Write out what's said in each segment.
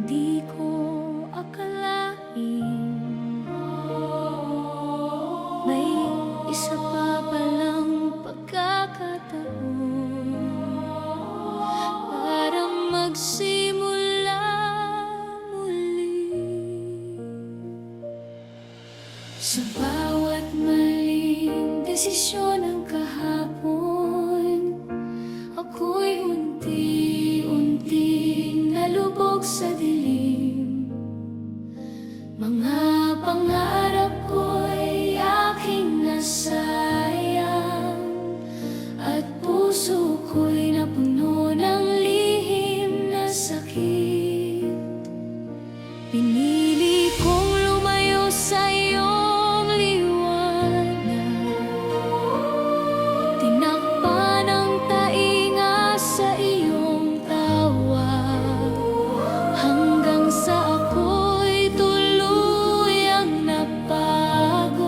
Di ko akalain may isa pa palang pagkakataon para magsimula muli. Sa bawat maling desisyon ng kahapon, ako'y unti-unting nalubog sa dilim. Mga pangarap ko'y aking nasayang, at puso ko'y napuno ng lihim na sakit. Pinili kong lumayo sa iyong liwanag, tinakpan ang tainga sa iyong tawa, hanggang sa ako'y tuluyang napagod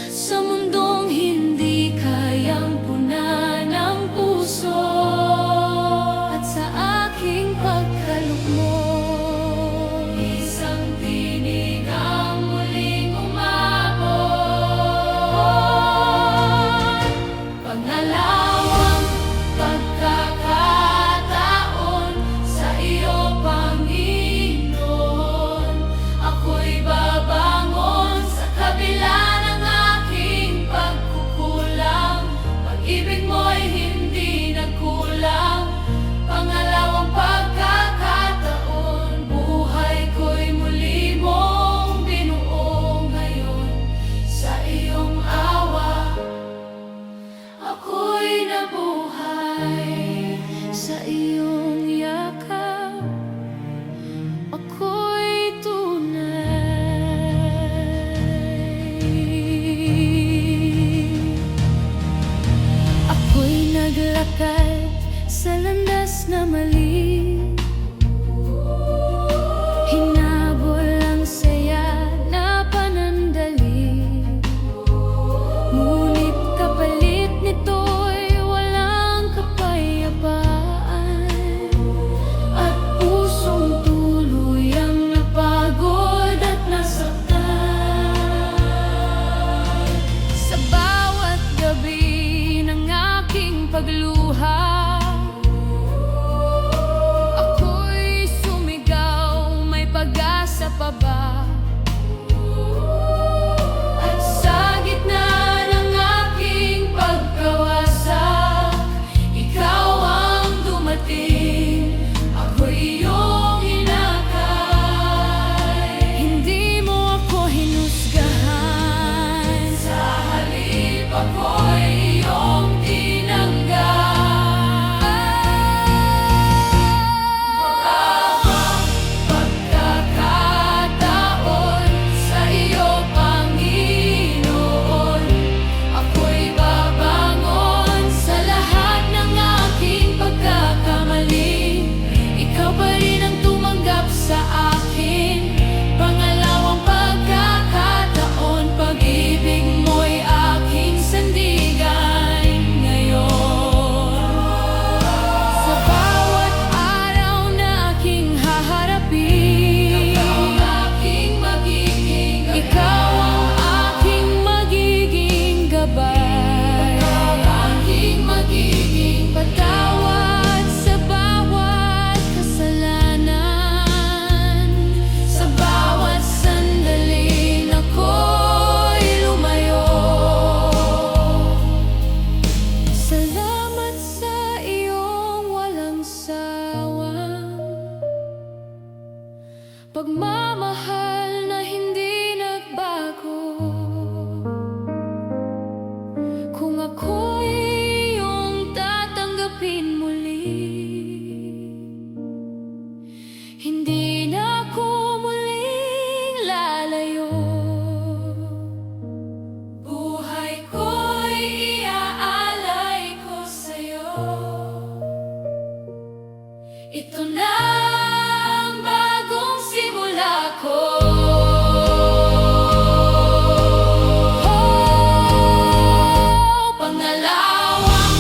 sa mundong hindi kayang punan ng puso, at sa aking pagkalugmok isang tinig ang muling umabot. Pangalawang pagkakataon sa iyo, Panginoon. Ako'y babangon sa kabila ng aking pagkukulang. Pag-ibig mo'y hindi nagkulang. Pangalawang pagkakataon, buhay ko'y muli mong binuo ngayon. Sa iyong awa, ako'y nabuhay. Sa iyong yakap, ako'y tunay. Ako'y naglakad sa landas na mali, hinabol ang saya na panandali. Ngunit kapalit nito'y walang kapayapaan, at pusong tuluyang napagod at nasaktan. Sa bawat gabi ng aking pagluha, ako'y sumigaw, may pag-asa pa ba? At sa gitna ng aking pagkawasak, ikaw ang dumating. Ako'y iyong hinakay. Hindi mo ako hinusgahan, sa halip ako'y iyong tinanggap. Pagkakataon sa iyo, Panginoon. Ako'y babangon sa lahat ng aking pagkakamali. Ikaw pa rin ang tumanggap sa akin. Pangalawang pagkakataon, pag-ibig mo'y aking sandigan ngayon. Sa bawat araw na aking haharapin, ikaw ang aking magiging gabay. Patawad sa bawat kasalanan, sa bawat sandaling ako'y lumayo. Salamat sa iyong walang sawang pagmamahal na hindi nagbago. Kung ako'y iyong tatanggapin muli, hindi na ako muling lalayo. Buhay ko'y iaalay ko sa'yo. Ito na ang bagong simula ko. Pangalawang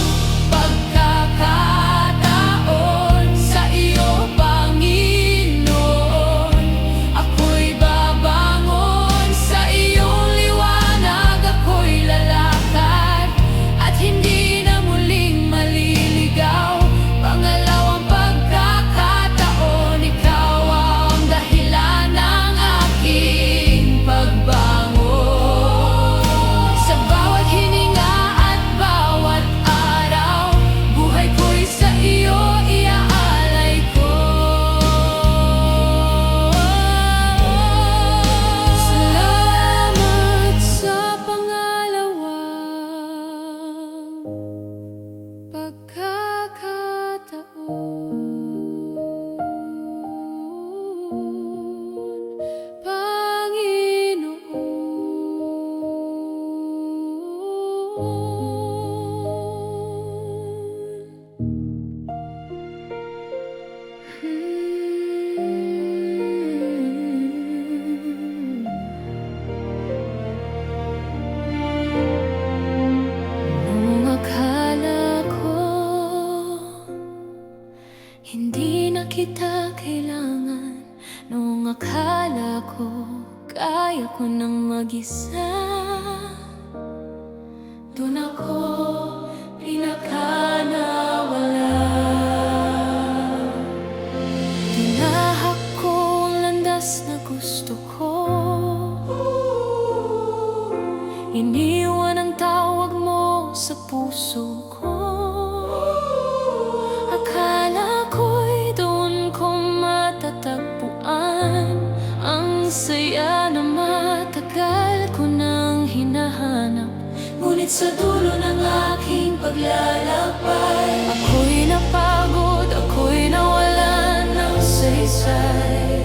pagkakataon sa iyo, Panginoon. Hindi na kita kailangan noong akala ko kaya ko nang mag-isa. Doon ako pinakanawala. Tinahak ko ang landas na gusto ko. Iniwan ang tawag mo sa puso ko. Akala ko'y doon ko matatagpuan ang saya na matagal ko nang hinahanap. Ngunit sa dulo ng aking paglalakbay, ako'y napagod, ako'y nawalan ng saysay.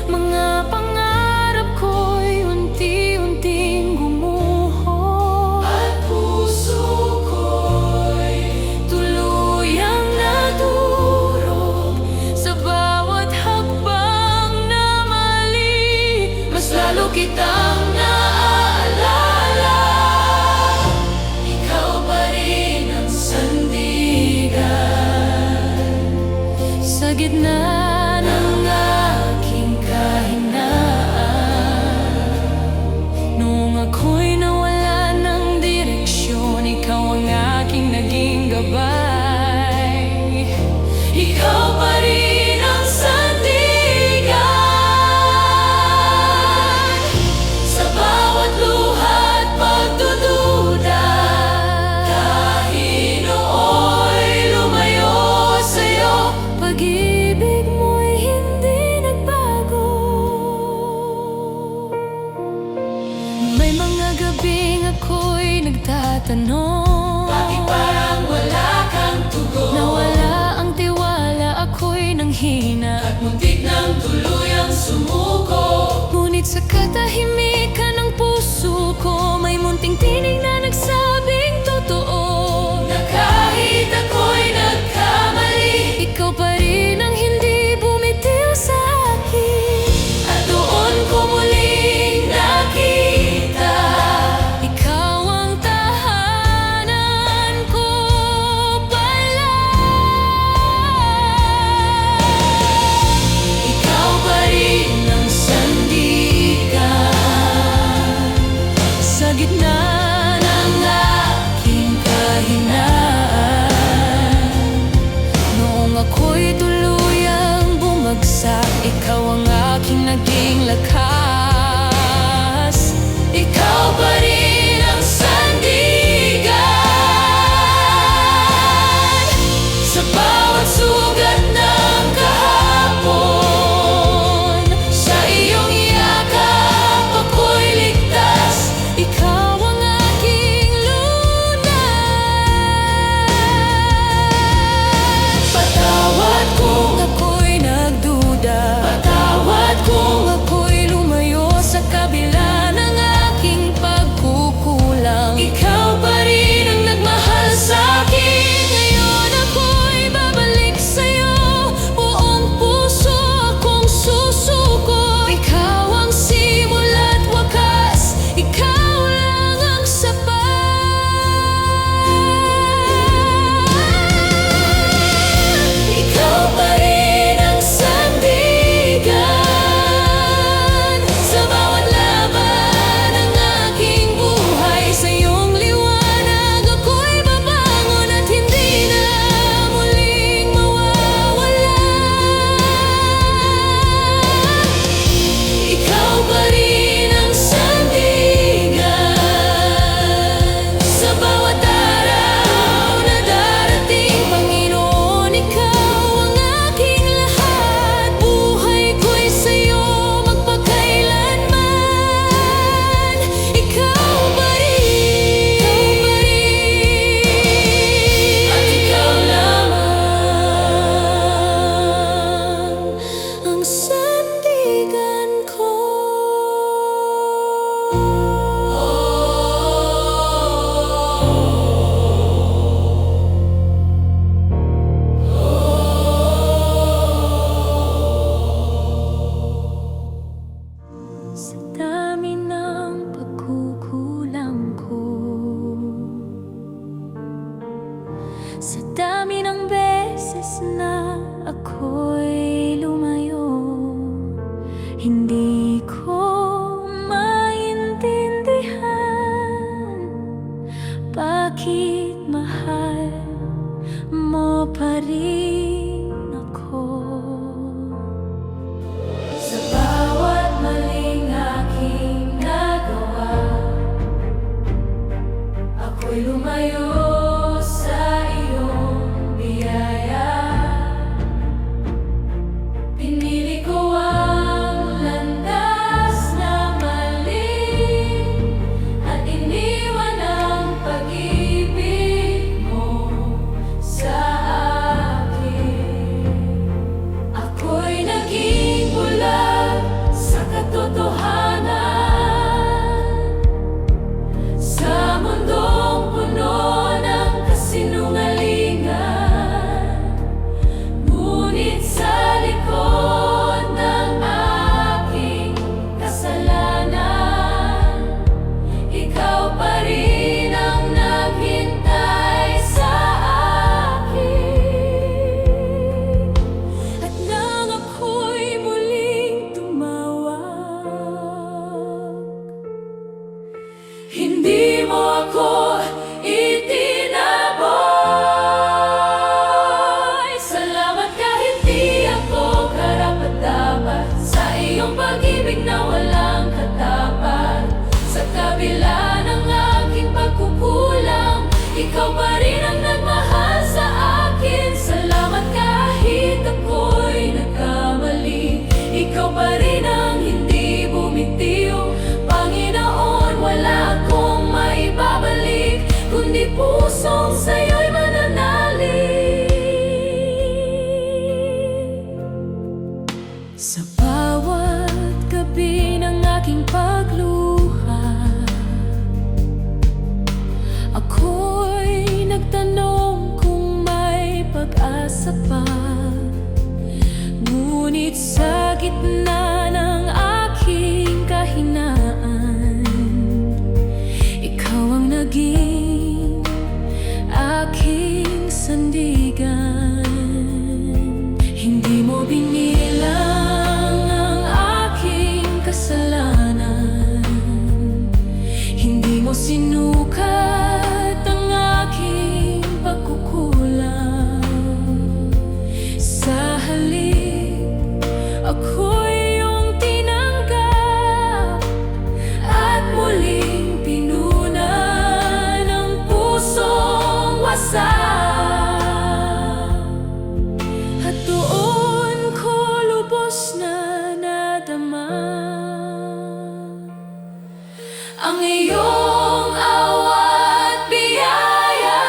Mga pangarap ko'y unti-unting gumuho, at puso ko'y tuluyang nadurog. Sa bawat hakbang na mali, mas lalo kitang naaalala. Ikaw pa rin ang sandigan sa gitna ng aking kahinaan. Noong ako'y nawala ng direksyon, ikaw ang aking naging gabay. Ikaw pa rin ang sandigan sa bawat luha at pagdududa. Kahit nooy lumayo sa'yo, pag-ibig mo'y hindi nagbago. May mga gabing ako'y nagtatanong, bakit parang wala kang tugon? Nawala ang tiwala, ako'y nanghina, at muntik ng tuluyang sumuko. Ngunit sa katahimikan ng puso ko, may munting tinig na nagsabing totoo, na kahit ako'y nagkamali, ikaw pa rin ang hindi bumitiw sa akin. At doon ko muling nakita, ikaw ang tahanan ko pala. Ikaw pa rin ang sandigan sa gitna ng aking kahinaan. Noong ako'y tuluyang bumagsak, ikaw ang aking naging lakas. Ikaw pa rin ang sandigan sa bawat sugat ng kahapon. Sa iyong yakap ako'y ligtas, ikaw ang aking lunas. Patawad ko pag-ibig na walang katapat. Sa kabila ng aking pagkukulang, ikaw pa rin ang nagmahal sa akin. Salamat kahit ako'y nagkamali, ikaw pa rin ang hindi bumitiw. Panginoon, wala akong maibabalik, kundi pusong sa'yo'y mananalig. Sa bawat gabi ng aking pagluha, ako'y nagtanong kung may pag-asa pa. Ngunit sa gitna ng aking kahinaan, ikaw ang naging aking sandigan. Hindi mo binilang ang aking kasalanan, hindi mo sinukat ang aking pagkukulang. Sa halip, ako'y iyong tinanggap at muling pinunan ng pusong wasak. At doon ko lubos na nadama ang iyong awa at biyaya.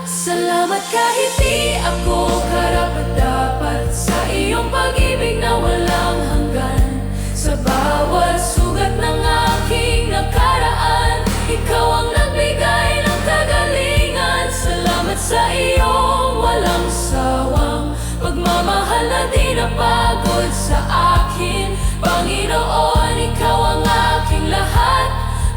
Salamat kahit di ako karapat-dapat, sa iyong pag-ibig na walang hanggan. Sa bawat sugat ng aking nakaraan, ikaw ang nagbigay ng kagalingan. Salamat sa iyong walang sawang pagmamahal na di napagod sa akin. Panginoon, ikaw ang aking lahat,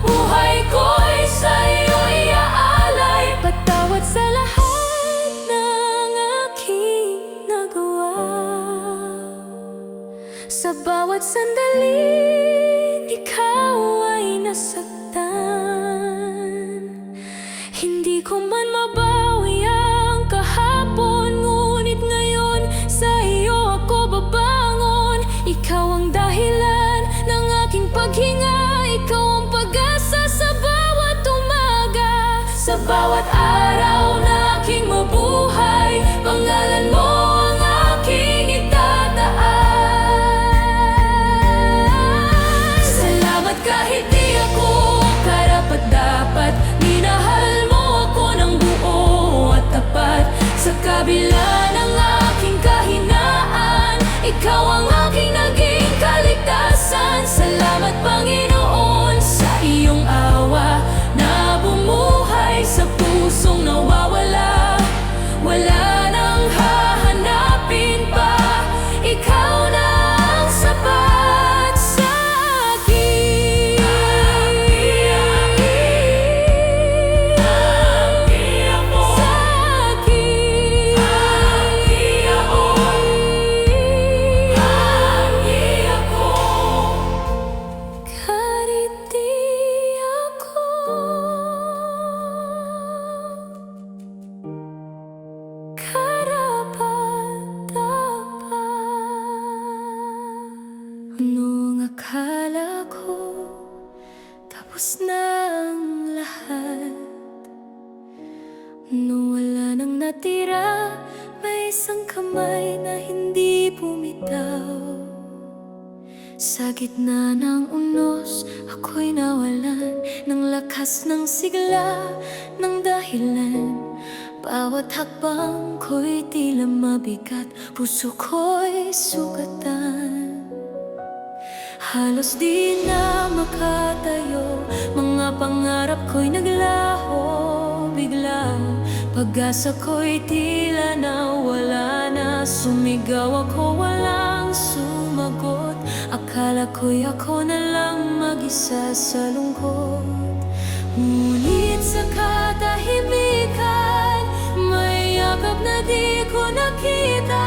buhay ko'y sa iyo iaalay. Patawad sa lahat ng aking nagawa, sa bawat sandaling ikaw ay nasaktan. Hindi ko man mabawi ang kahapon, ngunit ngayon sa iyo ako babangon. Ikaw ang dahilan ng aking paghinga, ikaw ang pag-asa sa bawat umaga. Sa bawat araw na aking mabuhay, pangalan mo ang aking itataas. Salamat kahit di ako karapat-dapat, minahal mo ako ng buo at tapat. Sa kabila ng aking kahinaan, ikaw ang aking naging kaligtasan. Salamat Panginoon sa iyong awa na bumuhay sa pusong nawawala. Wala nang hahanapin pa, ikaw na ang sapat sa akin. Nung akala ko tapos na ang lahat, nung wala nang natira, may isang kamay na hindi bumitaw. Sa gitna ng unos, ako'y nawalan ng lakas, ng sigla, ng dahilan. Bawat hakbang ko'y tila mabigat, puso ko'y sugatan. Halos di na makatayo, mga pangarap ko'y naglaho bigla. Pag-asa ko'y tila nawala na, sumigaw ako walang sumagot. Akala ko'y ako na lang mag-isa sa lungkot. Ngunit sa katahimikan, may yakap na di ko nakita.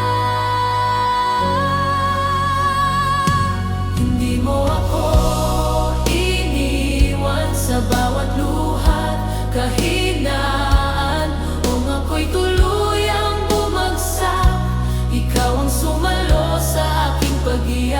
Hindi mo ako iniwan sa bawat luhat, kahinaan, o ako'y tuluyang bumagsak. Ikaw ang sumalo sa aking pag-iyak.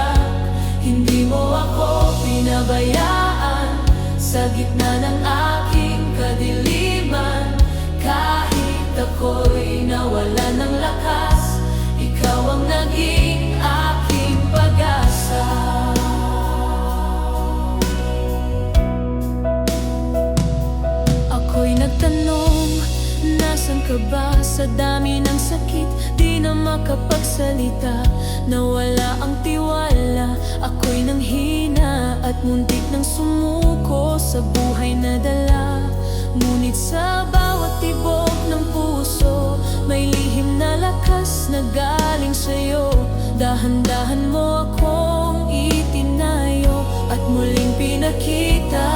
Sa dami ng sakit, di na makapagsalita. Nawala ang tiwala, ako'y nanghina at muntik nang sumuko sa buhay na dala. Ngunit sa bawat tibok ng puso, may lihim na lakas na galing sa'yo. Dahan-dahan mo akong itinayo at muling pinakita.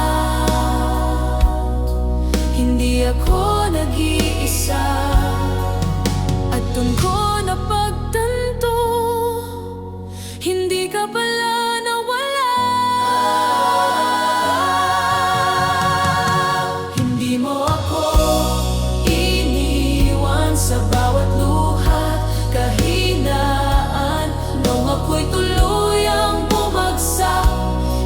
Hindi ako nag-iisa, at dun ko napagtanto, hindi ka pala nawala. Hindi mo ako iniwan sa bawat luha, kahinaan nung ako'y tuluyang bumagsak.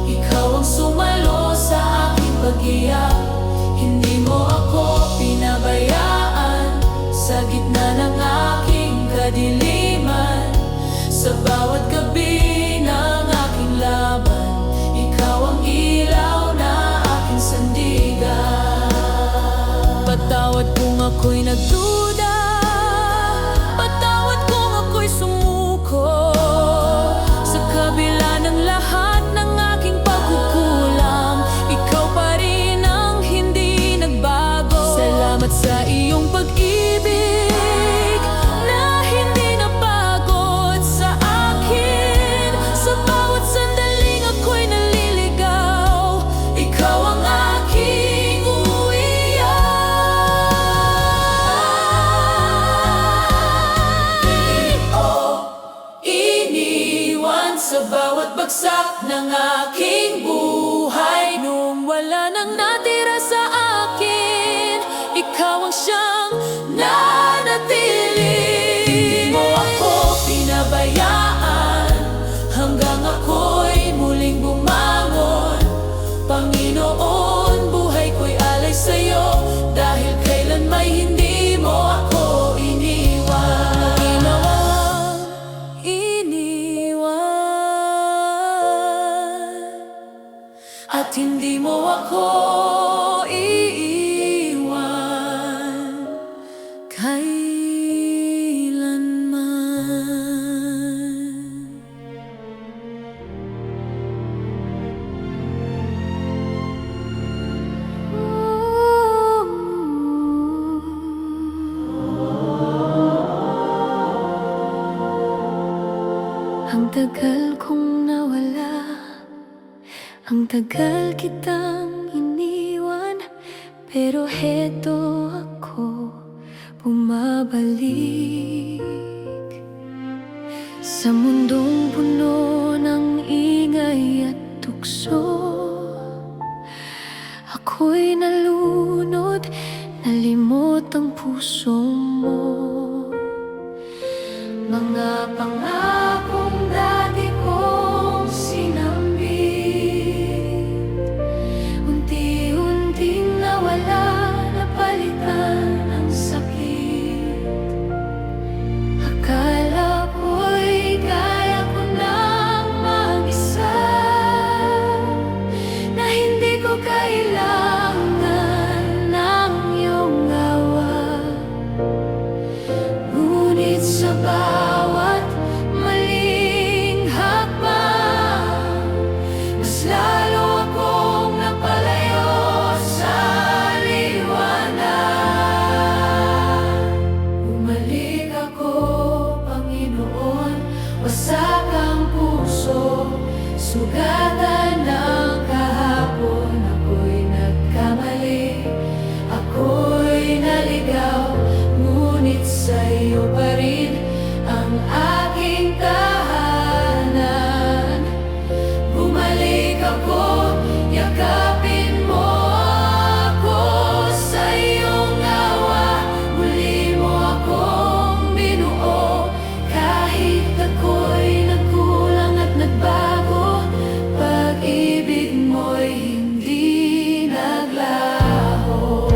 Ikaw ang sumalo sa aking pag-iyak. Hindi mo ako pinabayaan sa gitna ng aking kadiliman. Sa bawat gabi ng aking laban, ikaw ang ilaw na aking sandigan. Patawad kung ako'y nagduda, patawad kung ako'y sumuko. Sa kabila ng lahat ng aking pagkukulang, ikaw pa rin ang hindi nagbago. Salamat sa iyong pag-ibig na hindi napagod sa akin. Sa bawat sandaling ako'y naliligaw, ikaw ang aking iniwan sa bawat bagsak ng aking buhay. Nung wala nang natira sa akin, ikaw ang siyang nanatili. Hindi mo ako pinabayaan hanggang ako'y muling bumangon. Panginoon, buhay ko'y alay sa'yo, dahil kailan may hindi mo ako iniwan. At hindi mo ako iiwan kailanman. Ang tagal kong nawala, ang tagal kitang iniwan, pero heto ako bumabalik. Sa mundong puno ng ingay at tukso, ako'y nalunod, nalimot ang puso mo. Mga pangakong dati kong sinambit, unti-unting nawala, napalitan ng sakit. Akala ko'y kaya ko nang mag-isa, na hindi ko kailangan ng iyong awa. Ngunit sa bawat maling hakbang, mas lalo akong napalayo sa liwanag. Bumalik ako, Panginoon, wasak ang puso, sugatan ng kahapon. Ako'y nagkamali, ako'y naligaw, ngunit sa iyo pa rin ang aking tahanan. Bumalik ako, yakapin mo ako sa iyong awa. Muli mo akong binuo, kahit ako'y nagkulang at nagbago. Pag-ibig mo'y hindi naglaho.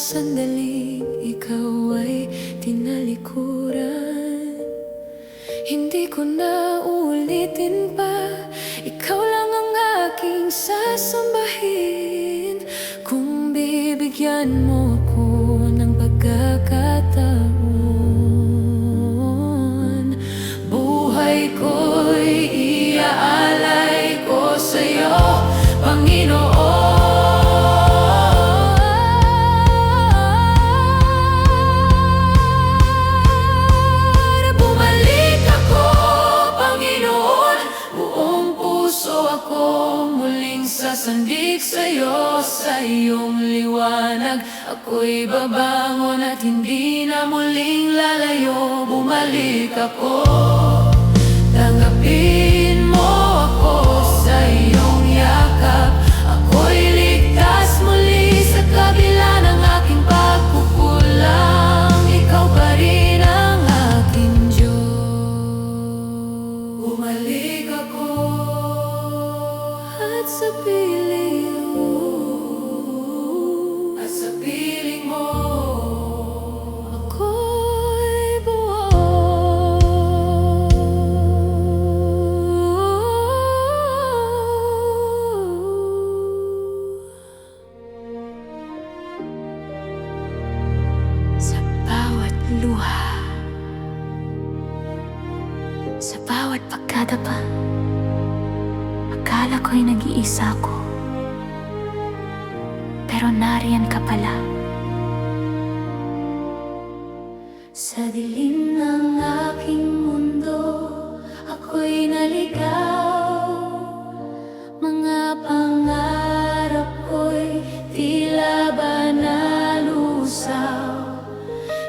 sandaling ikaw ay tinalikuran. Hindi ko na uulitin pa, ikaw lang ang aking sasambahin. Kung bibigyan mo ako ng pagkakataon, buhay ko'y iaalay ko sa'yo, Panginoon. Bumalik ako, Panginoon, buong puso ako muling sasandig sa'yo. Sa iyong liwanag ako'y babangon at hindi na muling lalayo. Bumalik ako, tanggapin mo ako sa iyong yakap. Ako'y ligtas muli sa kabila ng aking pagkukulang. Ikaw pa rin ang aking Diyos. Bumalik ako at sa piling mo, at sa piling mo ako'y buo. Sa bawat luha, sa bawat pagkadapa, akala ko'y nag-iisa ko, pero nariyan ka pala. Sa dilim ng aking mundo, ako'y naligaw. Mga pangarap ko'y tila ba nalusaw.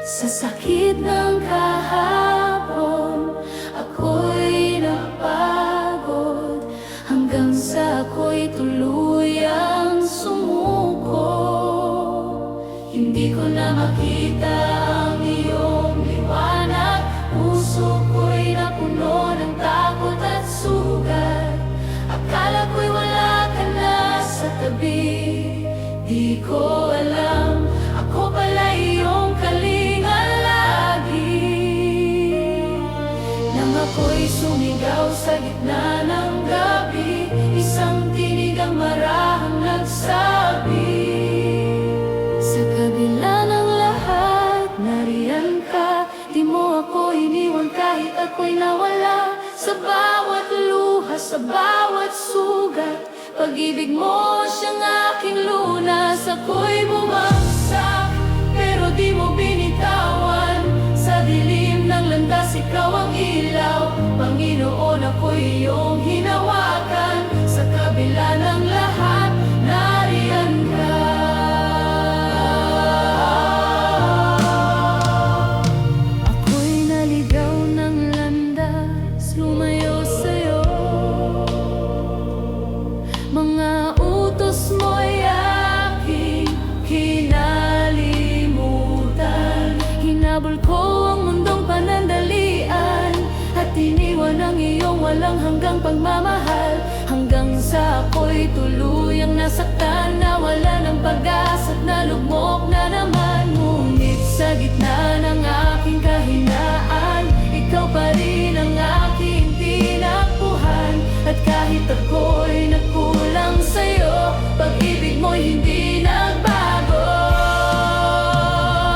Sa sakit ng kahapon, ako'y napagod, hanggang sa ako'y tuluyang sumuko. Hindi ko na makita ang iyong liwanag, puso ko'y napuno ng takot at sugat. Akala ko'y wala ka na sa tabi, di ko alam, ako pala iyong kalinga lagi. Nang ako'y sumigaw sa gitna ng gabi, isang tinig ang marahang nagsabi, sa kabila ng lahat, nariyan ka. Di mo ako iniwan kahit ako'y nawala. Sa bawat luha, sa bawat sugat, pag-ibig mo siyang aking lunas. Ako'y bumagsak, pero di mo binitawan. Sa dilim ng landas, ikaw ang ilaw. Panginoon, ako'y iyong hinawakan. Sa kabila ng lahat, nariyan ka. Ako'y naligaw ng landas, lumayo sa'yo. Mga utos mo'y aking kinalimutan. Hinabol ko ang mundong panandalian, at iniwan ang iyong walang hanggang pagmamahal. Hanggang sa ako'y tuluyang nasaktan, nawala ng pag-asa at nalugmok na naman. Ngunit sa gitna ng aking kahinaan, ikaw pa rin ang aking tinakbuhan. At kahit ako'y nagkulang sa'yo, pag-ibig mo'y hindi nagbago.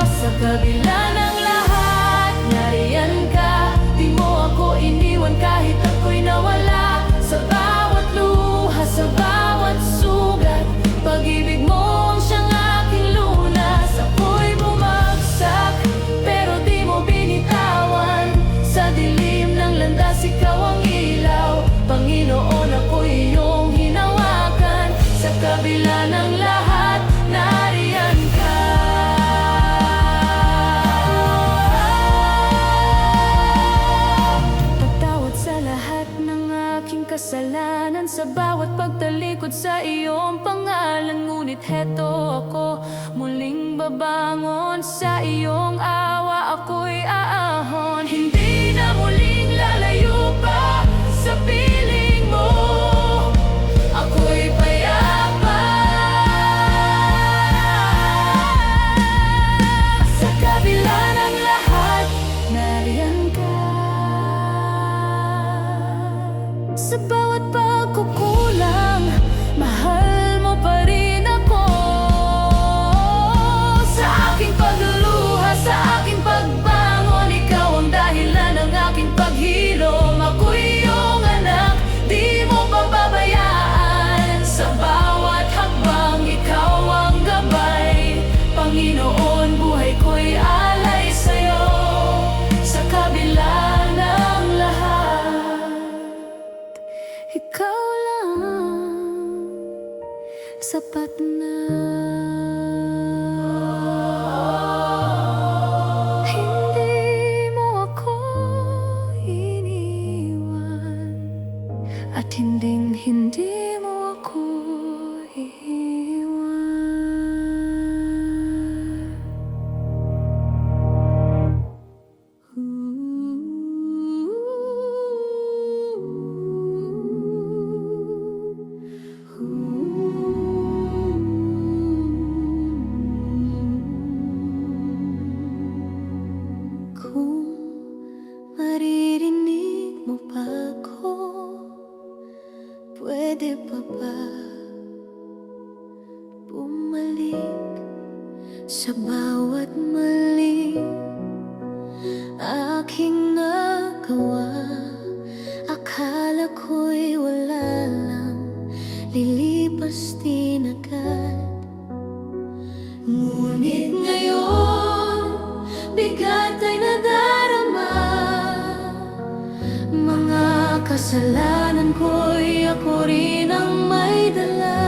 Sa kabila ng lahat, nariyan ka. Di mo ako iniwan kahit ako'y nawala. Sa bawat luha, sa bawat sugat, pag-ibig mo ang siyang aking lunas. Ako'y bumagsak, pero di mo binitawan. Sa dilim ng landas, ikaw ang ilaw. Panginoon, ako'y iyong hinawakan. Sa kabila ng lahat, nariyan ka. Patawad sa lahat ng aking kasalanan, sa bawat pagtalikod sa iyong pangalan. Ngunit heto ako, muling babangon. Sa iyong awa ako'y aahon. Hindi na muling lalayo pa sa piling mo. Ako'y payapa. Sa bawat pagkukulang, mahal mo pa rin ako. Sa aking pagluluha, sa aking pagbangon, ikaw ang dahilan ng aking paghilom. Ako'y iyong anak, di mo pababayaan. Sa bawat hakbang, ikaw ang gabay. Panginoon, buhay ko'y alay sa'yo. Sa kabila ng lahat, ikaw lang sapat na. Hindi mo ako iniwan, at hindi mo ako iiwan. Kung maririnig mo pa ako, pwede pa ba bumalik sa bawat mali aking nagawa? Akala ko'y wala lang, lilipas din agad. Ngunit ngayon, bigat ay nadarama. Mga kasalanan ko'y ako rin ang may dala.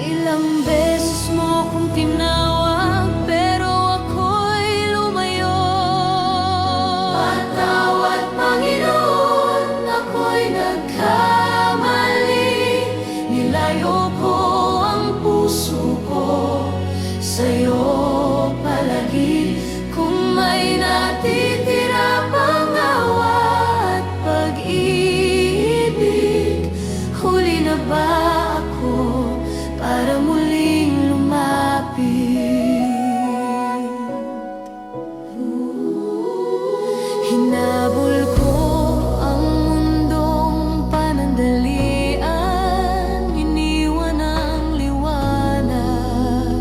Ilang beses mo kong tinawag, pero ako'y lumayo. Patawad, Panginoon, ako'y nagkamali. Nilayo ko ang puso ko sa'yo palagi. Kung may natitira pang awa at pag-ibig, huli na ba ako para muling lumapit? Hinabol ko ang mundong panandalian, iniwan ang liwanag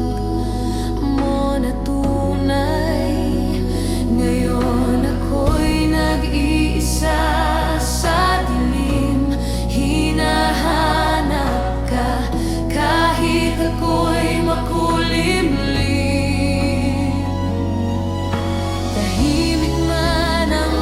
mo na tunay. Ngayon ako'y nag-iisa sa dilim, hinahanap ka kahit ako'y makulimlim. Tahimik man ang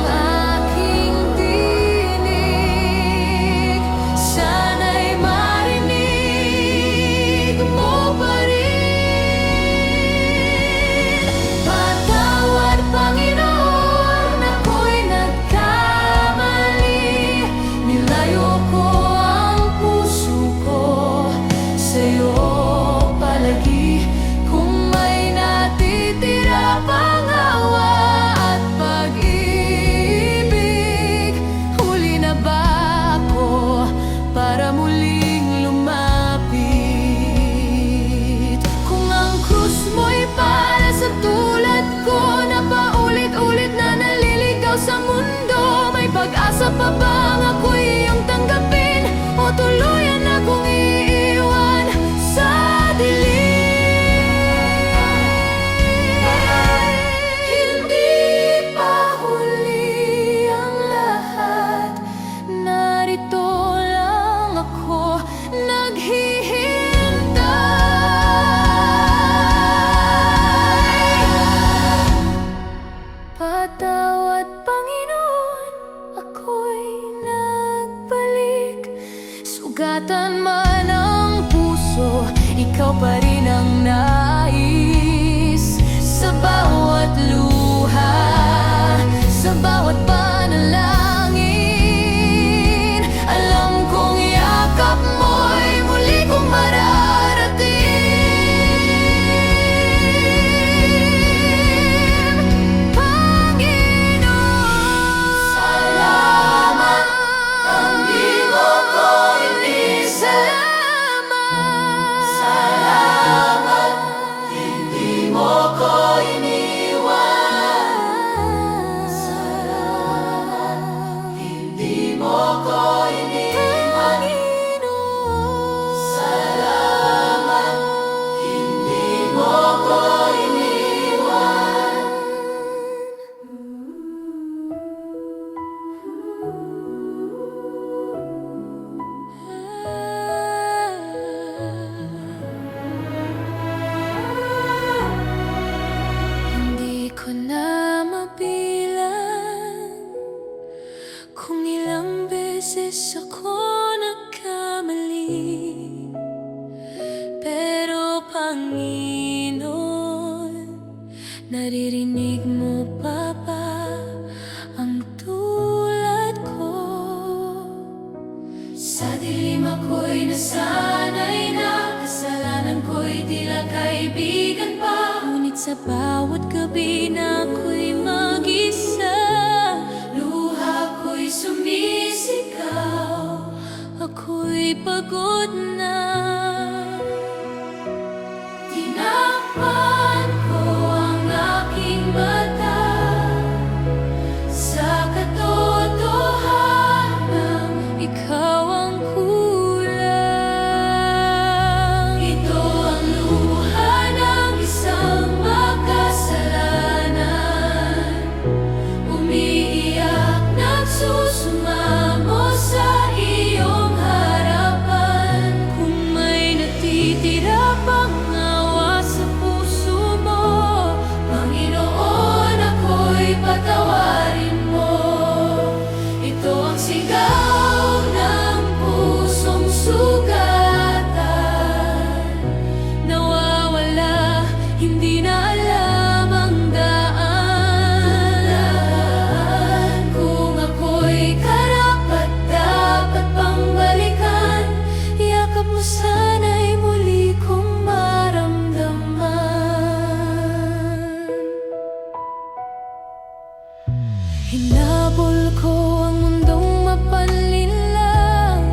beses ako nagkamali, pero Panginoon, naririnig mo pa ba ang tulad ko? Sa dilim ako'y nasanay na, kasalanan ko'y tila kaibigan pa. Ngunit sa bawat gabi na ako'y mag-isa, luha ko'y sumisigaw, ako'y pagod na. Tinakpan ko ang aking mata sa katotohanan, ikaw ang kulang. Ito ang luha ng isang makasalanan, umiiyak, nagsusumamo sa iyong harapan. Kung may natitira pang awa sa puso mo, Panginoon, ako'y patawarin mo. Ito ang sigaw ng pusong sugatan, nawawala, hindi na alam ang daan. Kung ako'y karapat-dapat pang balikan, yakap mo sana'y muli kong maramdaman. Hinabol ko ang mundong mapanlinlang,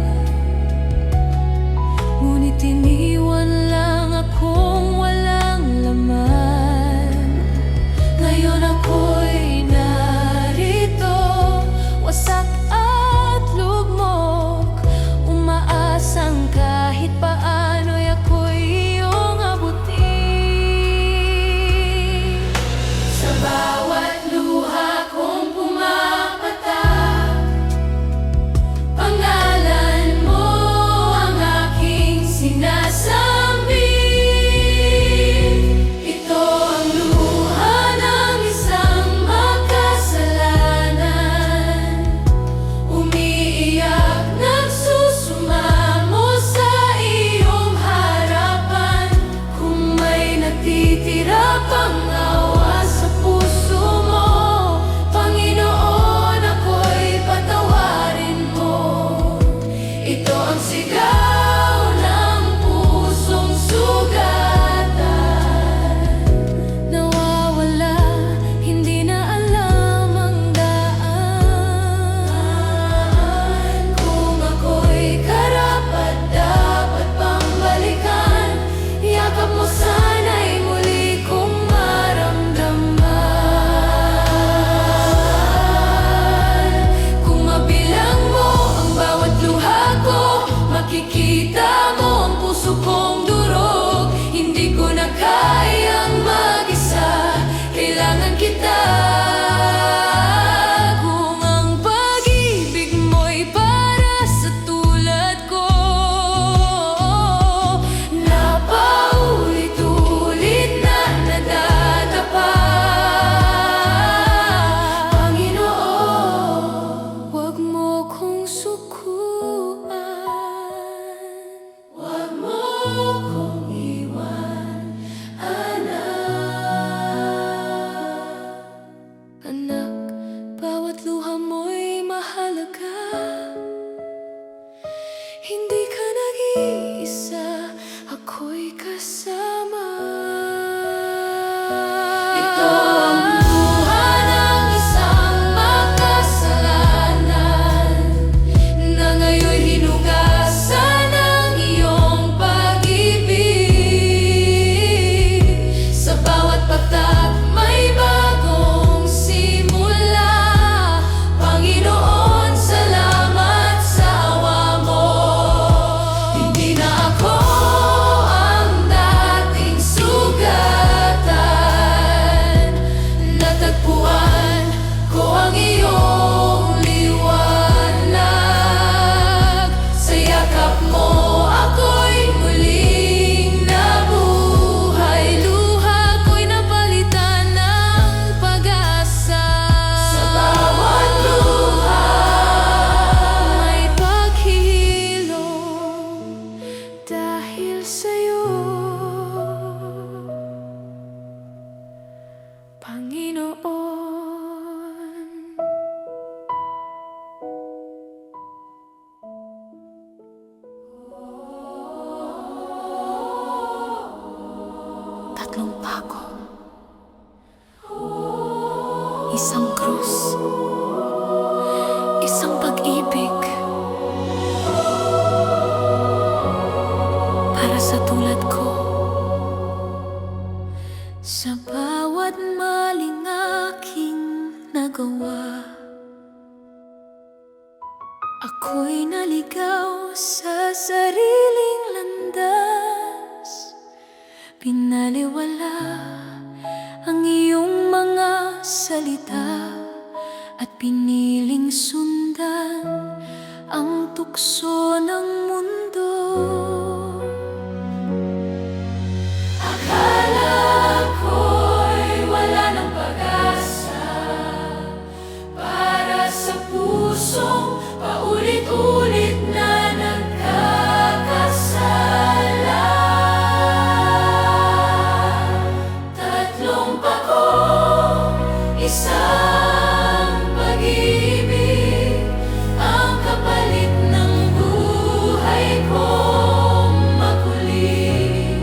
ngunit iniwan lang akong walang laman. Ngayon ako'y narito, wasak at lugmok, umaasang kahit paano'y ako'y iyong abutin. Sa bawat luha kong pumapatah, isang krus, isang pag-ibig para sa tulad ko. Sa bawat maling aking nagawa, ako'y naligaw sa sariling landas. Pinaliwala ang iyong mga salita at piniling sundan ang tukso ng mundo. Akala ko'y wala ng pag-asa para sa pusong paulit-ulit na nagkakasala. Tatlong pako, isang pag-ibig, ang kapalit ng buhay kong makulit.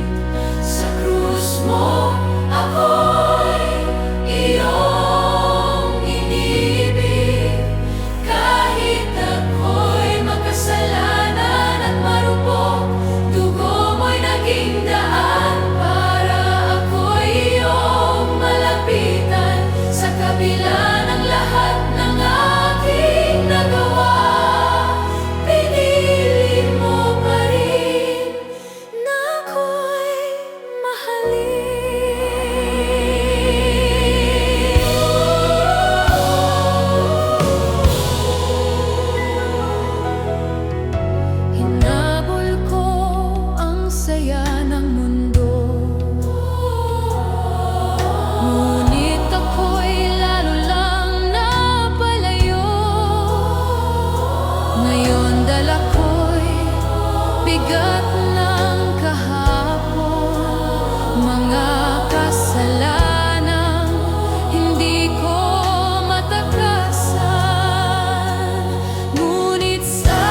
Sa krus mo ako'y iyong inibig, kahit ako'y makasalanan at marupok. Dugo mo'y naging daan para ako'y iyong malapitan. Sa kabila ng lahat ng aking nagawa, pinili mo pa rin na ako'y mahalin. Hinabol ko ang saya ng mundo, ngunit ako'y lalo lang napalayo. Ngayon dala ko'y bigat ng kahapon, mga kasalanang hindi ko matakasan. Ngunit sa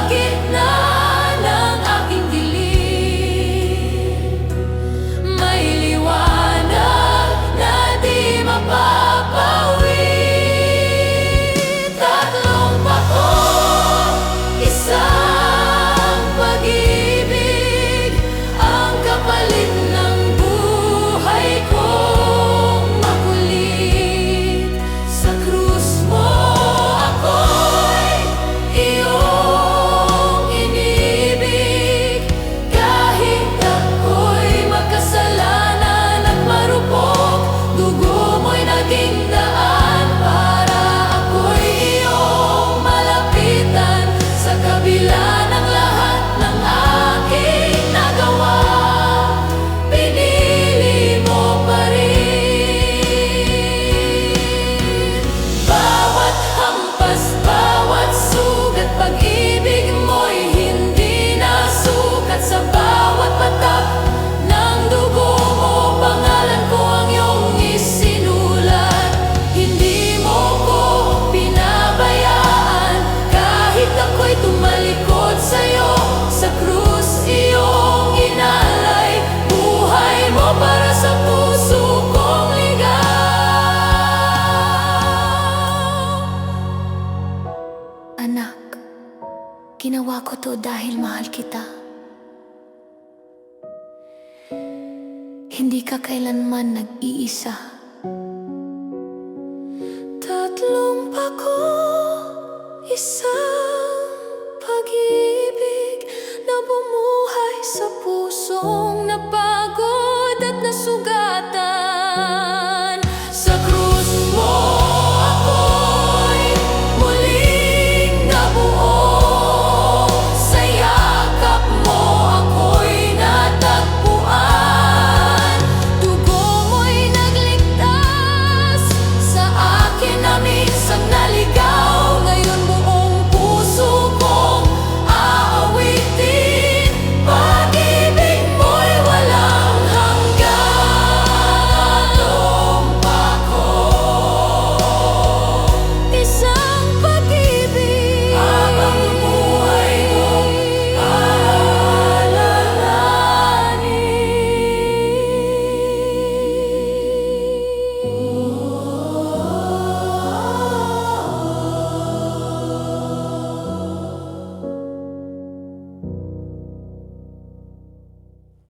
gitna ng aking dilim, may liwanag na di mapapawi. Tatlong pako, isang pag-ibig, ang kapalit ng buhay kong makulit. Sa krus mo ako'y iyong inibig, kahit ako'y makasalanan at marupok. Dugo mo'y naging daan para ako'y iyong malapitan. Sa kabila ng lahat ng aking nagawa, pinili mo pa rin. Bawat hampas, bawat sugat, pag-ibig mo'y hindi nasukat. Sa bawat patak ng dugo mo, pangalan ko ang iyong isinulat. Hindi mo ko pinabayaan, kahit ako'y tumalikod sa'yo. Sa krus iyong inalay buhay mo para sa puso kong ligaw. Anak, ginawa ko to dahil mahal kita. Hindi ka kailanman nag-iisa. Tatlong pako, isa